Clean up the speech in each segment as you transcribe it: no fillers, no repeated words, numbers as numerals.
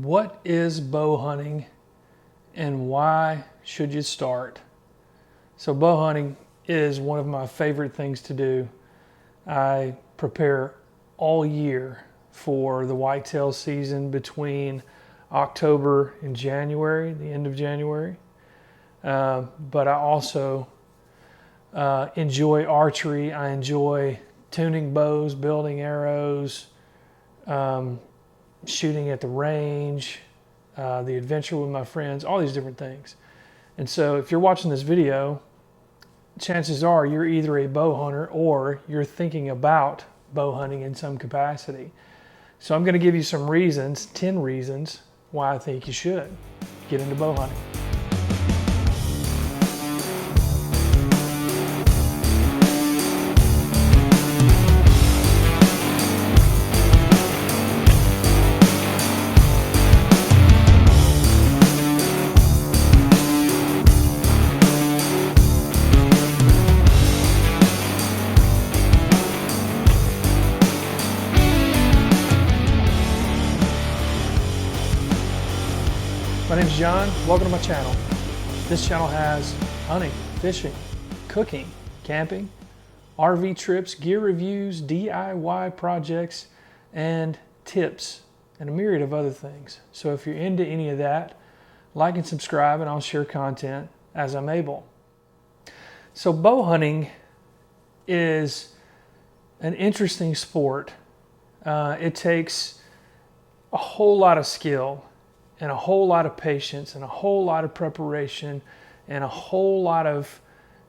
What is bow hunting and why should you start? So bow hunting is one of my favorite things to do. I prepare all year for the whitetail season between October and January, the end of January. But I also enjoy archery. I enjoy tuning bows, building arrows, shooting at the range, the adventure with my friends, all these different things. And so if you're watching this video, chances are you're either a bow hunter or you're thinking about bow hunting in some capacity. So I'm going to give you some reasons, 10 reasons why I think you should get into bow hunting. My name's John, welcome to my channel. This channel has hunting, fishing, cooking, camping, RV trips, gear reviews, DIY projects, and tips, and a myriad of other things. So if you're into any of that, like and subscribe, and I'll share content as I'm able. So bow hunting is an interesting sport. It takes a whole lot of skill and a whole lot of patience and a whole lot of preparation and a whole lot of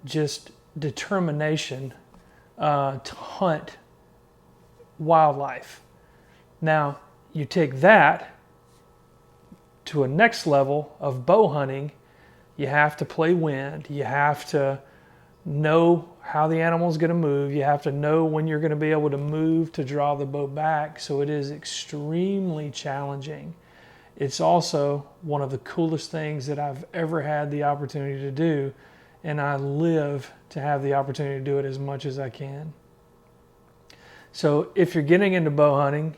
just determination to hunt wildlife. Now, you take that to a next level of bow hunting. You have to play wind. You have to know how the animal is going to move. You have to know when you're going to be able to move to draw the bow back. So it is extremely challenging. It's also one of the coolest things that I've ever had the opportunity to do, and I live to have the opportunity to do it as much as I can. So if you're getting into bow hunting,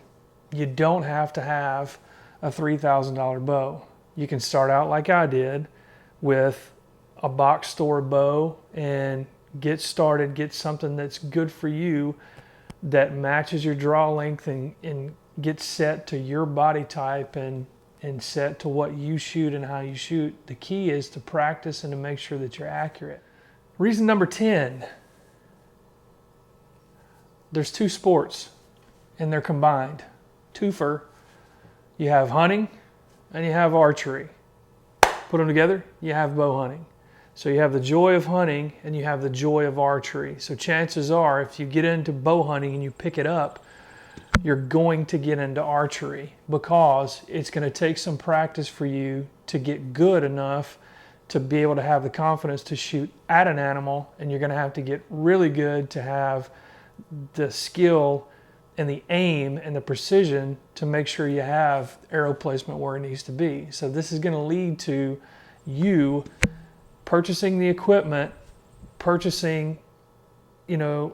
you don't have to have a $3,000 bow. You can start out like I did with a box store bow and get started, get something that's good for you, that matches your draw length and get set to your body type and set to what you shoot and how you shoot. The key is to practice and to make sure that you're accurate. Reason number 10, there's two sports and they're combined. Twofer. You have hunting and you have archery. Put them together, you have bow hunting. So you have the joy of hunting and you have the joy of archery. So chances are if you get into bow hunting and you pick it up, you're going to get into archery because it's going to take some practice for you to get good enough to be able to have the confidence to shoot at an animal, and you're going to have to get really good to have the skill and the aim and the precision to make sure you have arrow placement where it needs to be. So this is going to lead to you purchasing the equipment, purchasing, the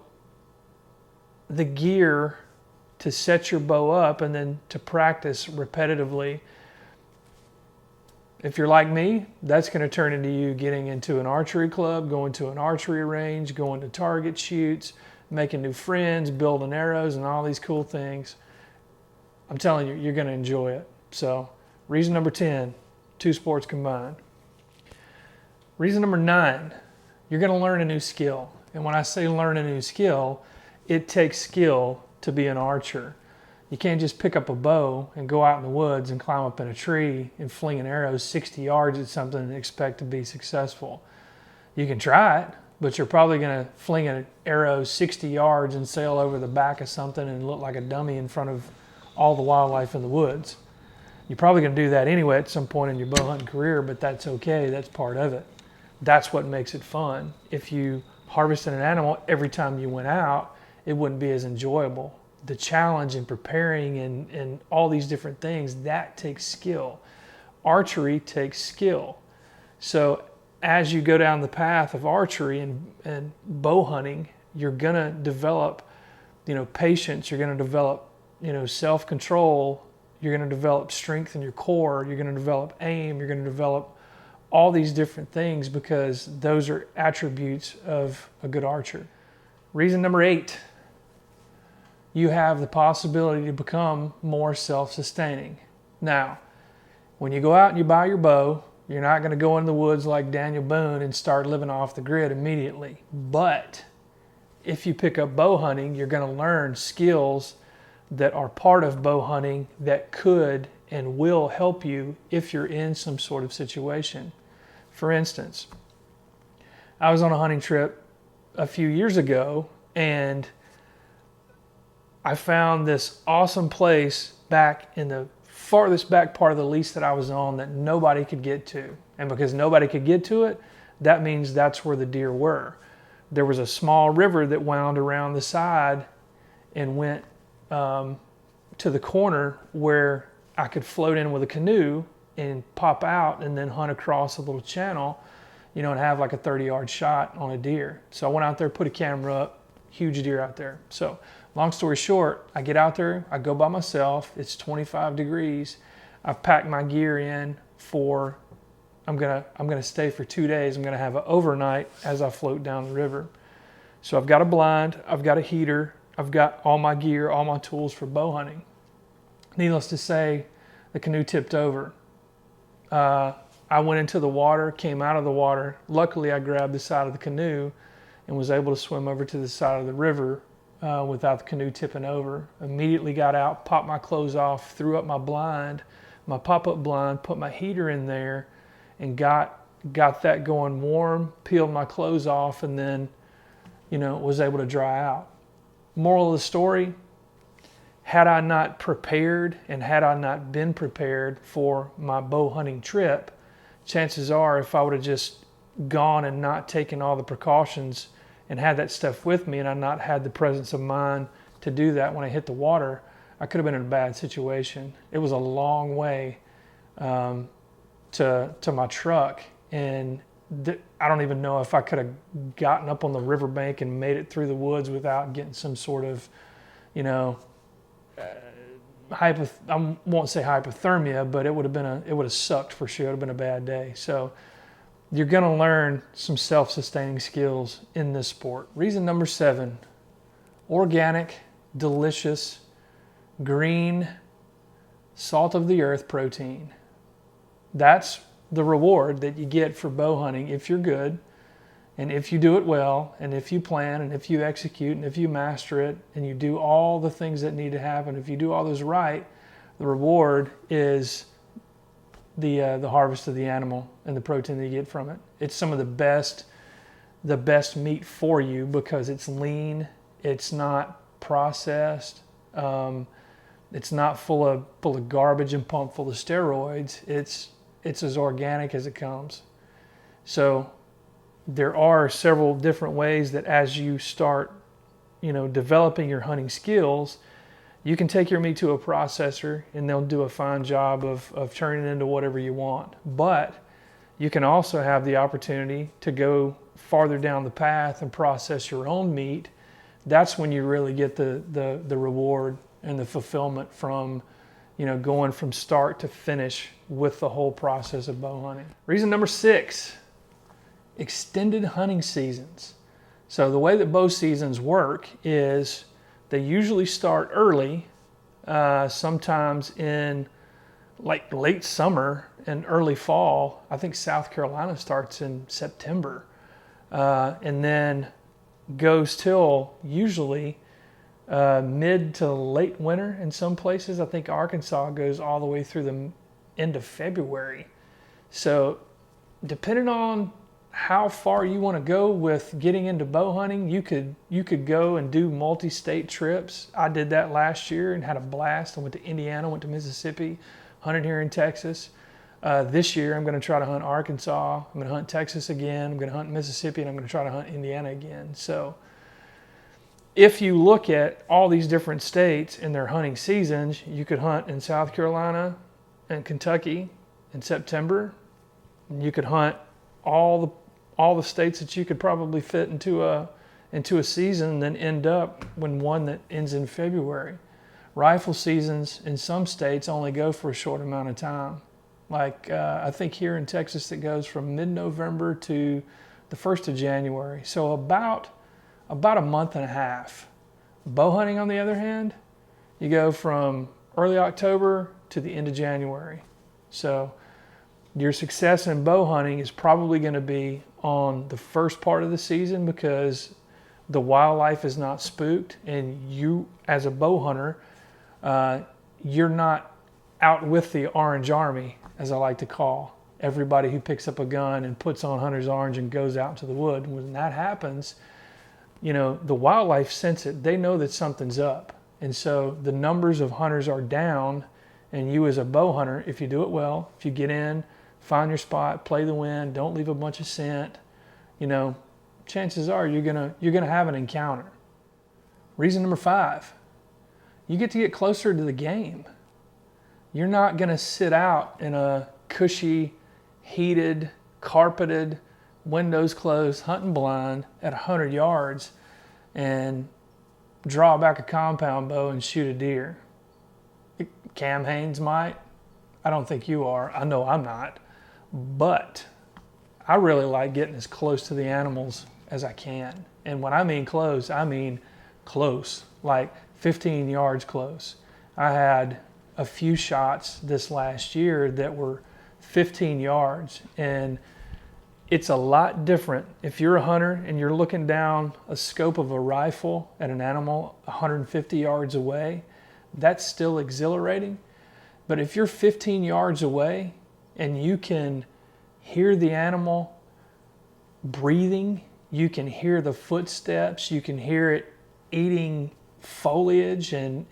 gear to set your bow up and then to practice repetitively. If you're like me, that's going to turn into you getting into an archery club, going to an archery range, going to target shoots, making new friends, building arrows and all these cool things. I'm telling you, you're going to enjoy it. So reason number 10, two sports combined. Reason number 9, you're going to learn a new skill. And when I say learn a new skill, it takes skill to be an archer. You can't just pick up a bow and go out in the woods and climb up in a tree and fling an arrow 60 yards at something and expect to be successful. You can try it, but you're probably going to fling an arrow 60 yards and sail over the back of something and look like a dummy in front of all the wildlife in the woods. You're probably going to do that anyway at some point in your bow hunting career, but that's okay. That's part of it. That's what makes it fun. If you harvested an animal every time you went out, it wouldn't be as enjoyable. The challenge in preparing and all these different things, that takes skill. Archery takes skill. So as you go down the path of archery and bow hunting, you're gonna develop, patience. You're gonna develop, self-control. You're going to develop strength in your core. You're going to develop aim. You're going to develop all these different things because those are attributes of a good archer. Reason number 8, you have the possibility to become more self-sustaining. Now, when you go out and you buy your bow, you're not going to go in the woods like Daniel Boone and start living off the grid immediately. But if you pick up bow hunting, you're going to learn skills that are part of bow hunting that could and will help you if you're in some sort of situation. For instance, I was on a hunting trip a few years ago and I found this awesome place back in the farthest back part of the lease that I was on that nobody could get to. And because nobody could get to it, that means that's where the deer were. There was a small river that wound around the side and went to the corner where I could float in with a canoe and pop out and then hunt across a little channel, and have like a 30-yard shot on a deer. So I went out there, put a camera up, huge deer out there. So long story short, I get out there, I go by myself, it's 25 degrees. I've packed my gear in for, I'm gonna stay for 2 days. I'm gonna have an overnight as I float down the river. So I've got a blind, I've got a heater, I've got all my gear, all my tools for bow hunting. Needless to say, the canoe tipped over. I went into the water, came out of the water. Luckily, I grabbed the side of the canoe and was able to swim over to the side of the river without the canoe tipping over. Immediately got out, popped my clothes off, threw up my blind, my pop-up blind, put my heater in there, and got that going warm, peeled my clothes off, and then, was able to dry out. Moral of the story, had I not prepared and had I not been prepared for my bow hunting trip, chances are if I would have just gone and not taken all the precautions and had that stuff with me and I not had the presence of mind to do that when I hit the water, I could have been in a bad situation. It was a long way to my truck, and I don't even know if I could have gotten up on the riverbank and made it through the woods without getting some sort of, I won't say hypothermia, but it would have sucked for sure. It would have been a bad day. So you're going to learn some self-sustaining skills in this sport. Reason number 7, organic, delicious, green, salt of the earth protein. That's the reward that you get for bow hunting if you're good, and if you do it well, and if you plan, and if you execute, and if you master it, and you do all the things that need to happen. If you do all those right, the reward is the harvest of the animal and the protein that you get from it. It's some of the best meat for you because it's lean, it's not processed, it's not full of garbage and pumped full of steroids. It's as organic as it comes. So there are several different ways that as you start, developing your hunting skills, you can take your meat to a processor and they'll do a fine job of turning it into whatever you want. But you can also have the opportunity to go farther down the path and process your own meat. That's when you really get the reward and the fulfillment from, going from start to finish with the whole process of bow hunting. Reason number 6, extended hunting seasons. So the way that bow seasons work is they usually start early, sometimes in like late summer and early fall. I think South Carolina starts in September, and then goes till usually mid to late winter in some places. I think Arkansas goes all the way through the end of February. So depending on how far you want to go with getting into bow hunting, you could go and do multi-state trips. I did that last year and had a blast. I went to Indiana, went to Mississippi, hunted here in Texas. This year I'm going to try to hunt Arkansas. I'm going to hunt Texas again. I'm going to hunt Mississippi, and I'm going to try to hunt Indiana again. So if you look at all these different states and their hunting seasons, you could hunt in South Carolina and Kentucky in September. And you could hunt all the states that you could probably fit into a season and then end up when one that ends in February. Rifle seasons in some states only go for a short amount of time. Like I think here in Texas it goes from mid-November to the 1st of January. So about a month and a half. Bow hunting, on the other hand, you go from early October to the end of January. So your success in bow hunting is probably going to be on the first part of the season because the wildlife is not spooked, and you as a bow hunter, you're not out with the orange army, as I like to call everybody who picks up a gun and puts on hunter's orange and goes out to the wood. When that happens, the wildlife sense it. They know that something's up. And so the numbers of hunters are down, and you as a bow hunter, if you do it well, if you get in, find your spot, play the wind, don't leave a bunch of scent, chances are you're gonna have an encounter. Reason number 5, you get to get closer to the game. You're not gonna sit out in a cushy, heated, carpeted, windows closed, hunting blind at 100 yards and draw back a compound bow and shoot a deer. Cam Haynes might. I don't think you are. I know I'm not. But I really like getting as close to the animals as I can. And when I mean close, like 15 yards close. I had a few shots this last year that were 15 yards, and it's a lot different if you're a hunter and you're looking down a scope of a rifle at an animal 150 yards away. That's still exhilarating. But if you're 15 yards away and you can hear the animal breathing, you can hear the footsteps, you can hear it eating foliage, and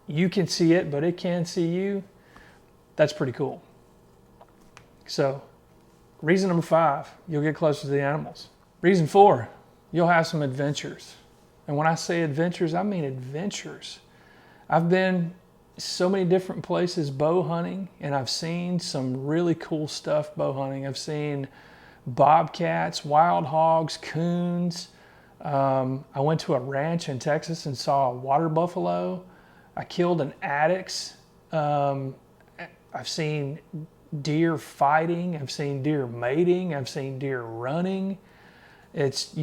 you can see it, but it can't see you, that's pretty cool. So, reason number 5, you'll get closer to the animals. Reason 4, you'll have some adventures. And when I say adventures, I mean adventures. I've been so many different places bow hunting, and I've seen some really cool stuff bow hunting. I've seen bobcats, wild hogs, coons. I went to a ranch in Texas and saw a water buffalo. I killed an addax. I've seen deer fighting. I've seen deer mating. I've seen deer running. It's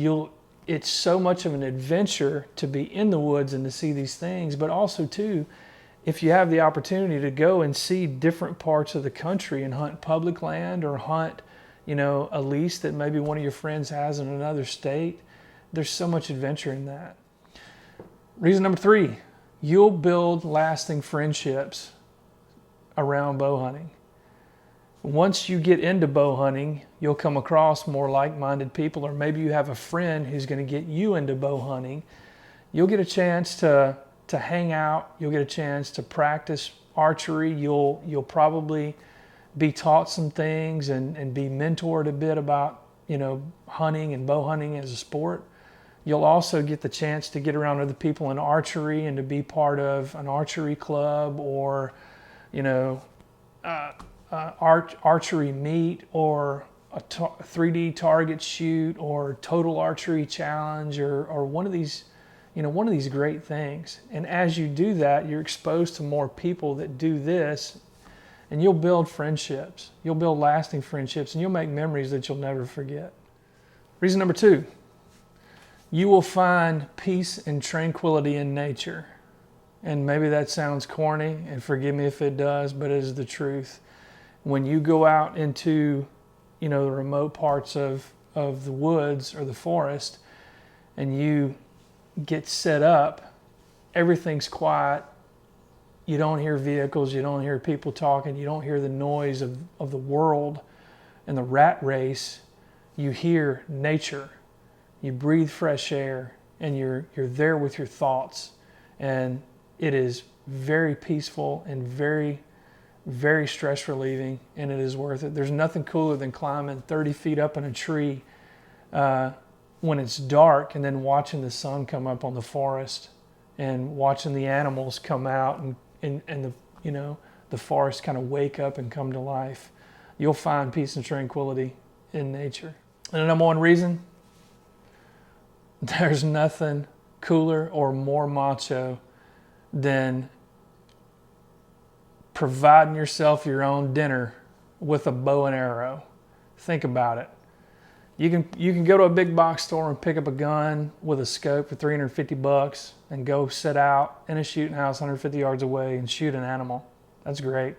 so much of an adventure to be in the woods and to see these things, but also too, if you have the opportunity to go and see different parts of the country and hunt public land or hunt, a lease that maybe one of your friends has in another state, there's so much adventure in that. Reason number 3, you'll build lasting friendships around bow hunting. Once you get into bow hunting, you'll come across more like-minded people, or maybe you have a friend who's going to get you into bow hunting. You'll get a chance to hang out. You'll get a chance to practice archery. You'll probably be taught some things and be mentored a bit about, hunting and bow hunting as a sport. You'll also get the chance to get around other people in archery and to be part of an archery club, or, archery meet, or a 3D target shoot, or total archery challenge, or one of these great things. And as you do that, you're exposed to more people that do this, and you'll build friendships. You'll build lasting friendships, and you'll make memories that you'll never forget. Reason number 2, you will find peace and tranquility in nature. And maybe that sounds corny, and forgive me if it does, but it is the truth. When you go out into, the remote parts of the woods or the forest, and you get set up, everything's quiet. You don't hear vehicles, you don't hear people talking, you don't hear the noise of the world and the rat race. You hear nature. You breathe fresh air, and you're there with your thoughts. And it is very peaceful and very, very stress relieving, and it is worth it. There's nothing cooler than climbing 30 feet up in a tree when it's dark, and then watching the sun come up on the forest and watching the animals come out and the forest kind of wake up and come to life. You'll find peace and tranquility in nature. And the number 1 reason, there's nothing cooler or more macho than providing yourself your own dinner with a bow and arrow. Think about it. You can go to a big box store and pick up a gun with a scope for $350 and go sit out in a shooting house 150 yards away and shoot an animal. That's great.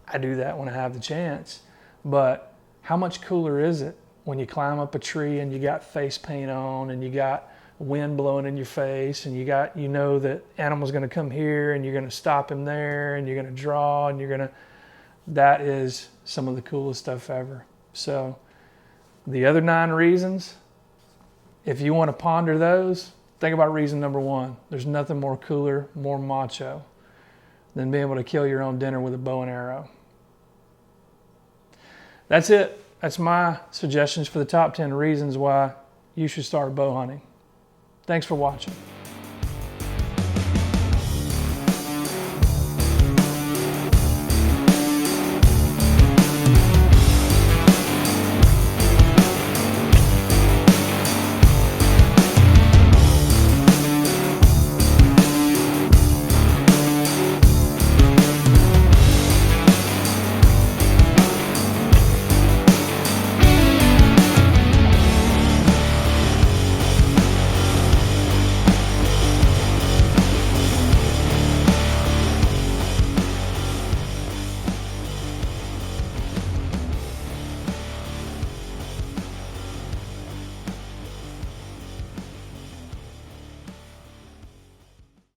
I do that when I have the chance. But how much cooler is it when you climb up a tree and you got face paint on and you got wind blowing in your face and you know that animal's going to come here and you're going to stop him there and you're going to draw and that is some of the coolest stuff ever. So the other 9 reasons, if you want to ponder those, think about reason number 1. There's nothing more cooler, more macho than being able to kill your own dinner with a bow and arrow. That's it. That's my suggestions for the top 10 reasons why you should start bow hunting. Thanks for watching.